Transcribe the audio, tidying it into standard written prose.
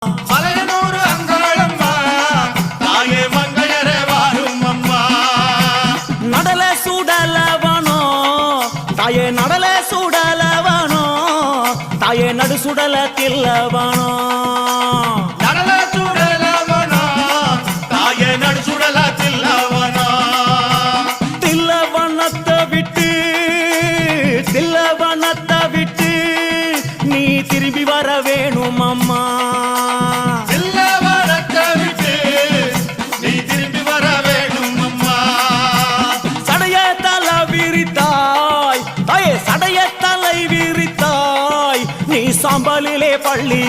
மலையனூர் அங்காளம்மா தாயே மங்கையரே வாரும் அம்மா. நடல சுடலவனோ தாயே நடல சுடலவனோ தாயே நடு சுடல தில்லவனோ. நடல சுடலவனோ தாயே நடு சுடல தில்லவனோ. தில்லவனத்தை விட்டு தில்லவனத்தை விட்டு நீ திரும்பி வர வேணும் அம்மா. தில்லவனத்தை விட்டு நீ திரும்பி வர வேணும் அம்மா. சடைய தலை விரித்தாய் தாயே சடைய தலை விரித்தாய் நீ சாம்பலிலே பள்ளி